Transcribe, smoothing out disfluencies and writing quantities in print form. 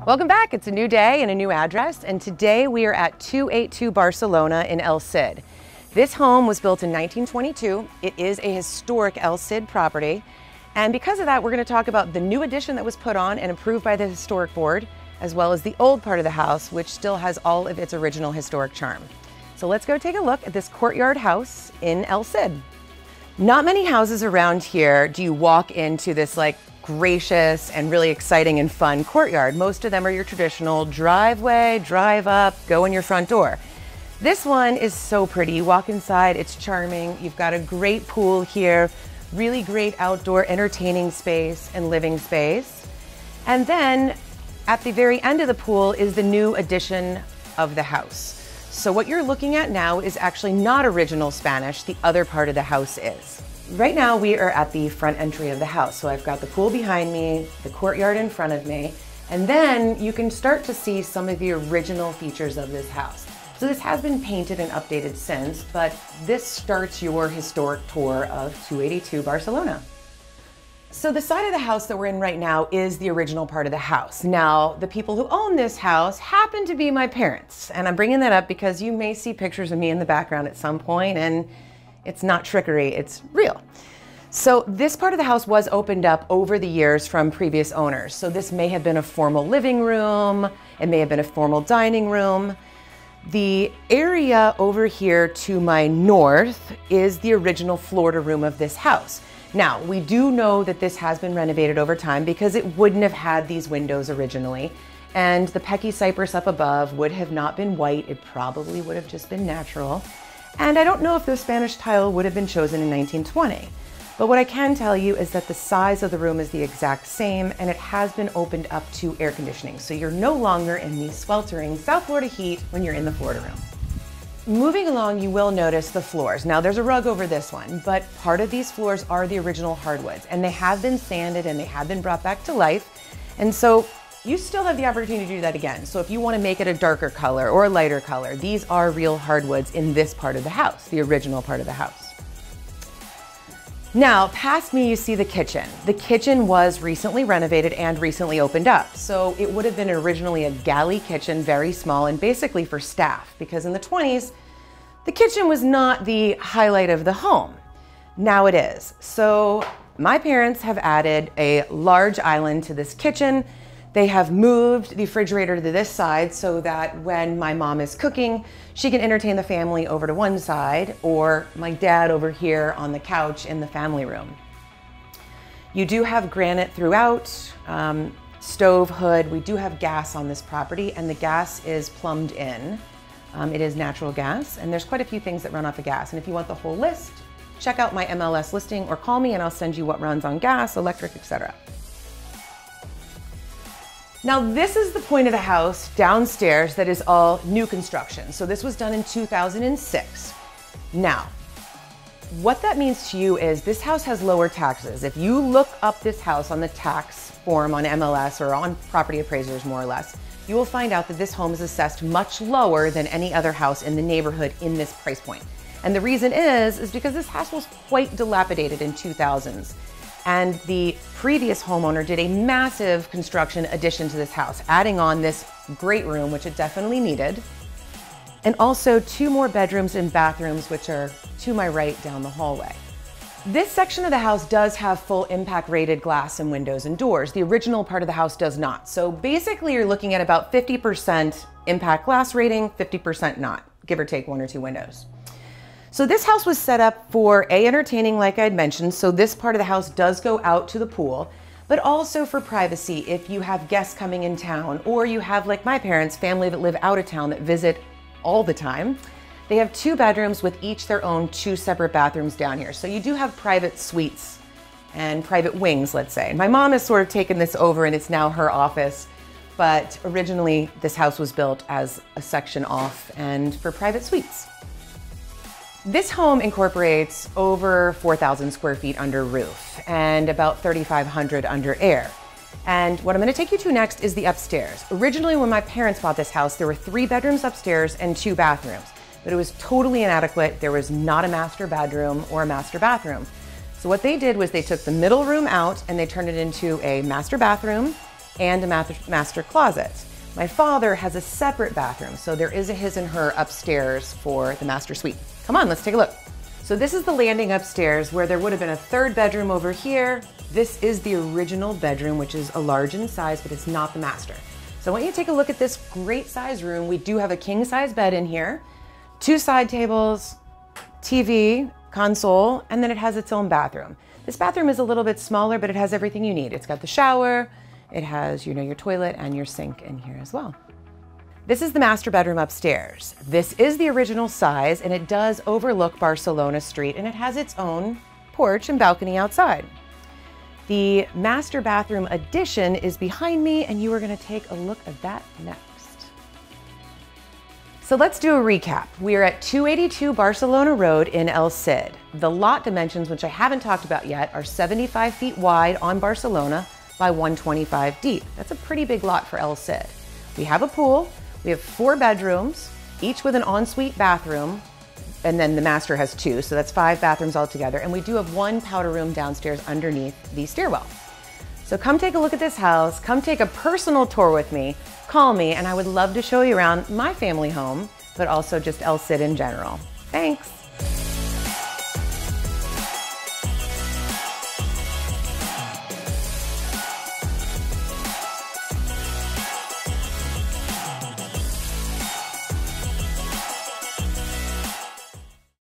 Welcome back. It's a new day and a new address, and today we are at 282 Barcelona in El Cid. This home was built in 1922. It is a historic El Cid property, and because of that, we're going to talk about the new addition that was put on and approved by the historic board, as well as the old part of the house, which still has all of its original historic charm. So let's go take a look at this courtyard house in El Cid. Not many houses around here do you walk into this gracious and really exciting and fun courtyard. Most of them are your traditional driveway, drive up, go in your front door. This one is so pretty. You walk inside, it's charming. You've got a great pool here, really great outdoor entertaining space and living space. And then at the very end of the pool is the new addition of the house. So what you're looking at now is actually not original Spanish. The other part of the house is. Right now we are at the front entry of the house. So I've got the pool behind me, the courtyard in front of me, and then you can start to see some of the original features of this house. So this has been painted and updated since, but this starts your historic tour of 282 Barcelona. So the side of the house that we're in right now is the original part of the house. Now, the people who own this house happen to be my parents. And I'm bringing that up because you may see pictures of me in the background at some point, and it's not trickery, it's real. So this part of the house was opened up over the years from previous owners. So this may have been a formal living room, it may have been a formal dining room. The area over here to my north is the original Florida room of this house. Now, we do know that this has been renovated over time because it wouldn't have had these windows originally. And the Pecky cypress up above would have not been white, it probably would have just been natural. And I don't know if the Spanish tile would have been chosen in 1920. But what I can tell you is that the size of the room is the exact same, and it has been opened up to air conditioning. So you're no longer in the sweltering South Florida heat when you're in the Florida room. Moving along, you will notice the floors. Now there's a rug over this one, but part of these floors are the original hardwoods, and they have been sanded and they have been brought back to life. And so you still have the opportunity to do that again. So if you want to make it a darker color or a lighter color, these are real hardwoods in this part of the house, the original part of the house. Now, past me, you see the kitchen. The kitchen was recently renovated and recently opened up. So it would have been originally a galley kitchen, very small, and basically for staff, because in the 20s, the kitchen was not the highlight of the home. Now it is. So my parents have added a large island to this kitchen. They have moved the refrigerator to this side so that when my mom is cooking, she can entertain the family over to one side, or my dad over here on the couch in the family room. You do have granite throughout, stove hood. We do have gas on this property, and the gas is plumbed in. It is natural gas, and there's quite a few things that run off of gas. And if you want the whole list, check out my MLS listing or call me and I'll send you what runs on gas, electric, etc. Now this is the point of the house downstairs that is all new construction. So this was done in 2006. Now, what that means to you is this house has lower taxes. If you look up this house on the tax form on MLS or on property appraisers more or less, you will find out that this home is assessed much lower than any other house in the neighborhood in this price point. And the reason is because this house was quite dilapidated in 2000s. And the previous homeowner did a massive construction addition to this house, adding on this great room, which it definitely needed, and also 2 more bedrooms and bathrooms, which are to my right down the hallway. This section of the house does have full impact rated glass and windows and doors. The original part of the house does not. So basically you're looking at about 50% impact glass rating, 50% not, give or take 1 or 2 windows. So this house was set up for entertaining, like I'd mentioned, so this part of the house does go out to the pool, but also for privacy if you have guests coming in town, or you have, like my parents, family that live out of town that visit all the time. They have 2 bedrooms with each their own 2 separate bathrooms down here. So you do have private suites and private wings, let's say. My mom has sort of taken this over and it's now her office, but originally this house was built as a section off and for private suites. This home incorporates over 4,000 square feet under roof and about 3,500 under air. And what I'm going to take you to next is the upstairs. Originally, when my parents bought this house, there were 3 bedrooms upstairs and 2 bathrooms, but it was totally inadequate. There was not a master bedroom or a master bathroom. So what they did was they took the middle room out and they turned it into a master bathroom and a master closet. My father has a separate bathroom, so there is a his and her upstairs for the master suite. Come on, let's take a look. So this is the landing upstairs where there would have been a third bedroom over here. This is the original bedroom, which is a large in size, but it's not the master. So I want you to take a look at this great size room. We do have a king size bed in here, 2 side tables, TV, console, and then it has its own bathroom. This bathroom is a little bit smaller, but it has everything you need. It's got the shower, it has, your toilet and your sink in here as well. This is the master bedroom upstairs. This is the original size, and it does overlook Barcelona Street, and it has its own porch and balcony outside. The master bathroom addition is behind me, and you are going to take a look at that next. So let's do a recap. We are at 282 Barcelona Road in El Cid. The lot dimensions, which I haven't talked about yet, are 75 feet wide on Barcelona by 125 deep. That's a pretty big lot for El Cid. We have a pool, we have 4 bedrooms, each with an ensuite bathroom, and then the master has 2, so that's 5 bathrooms altogether. And we do have 1 powder room downstairs underneath the stairwell. So come take a look at this house, come take a personal tour with me, call me, and I would love to show you around my family home, but also just El Cid in general. Thanks.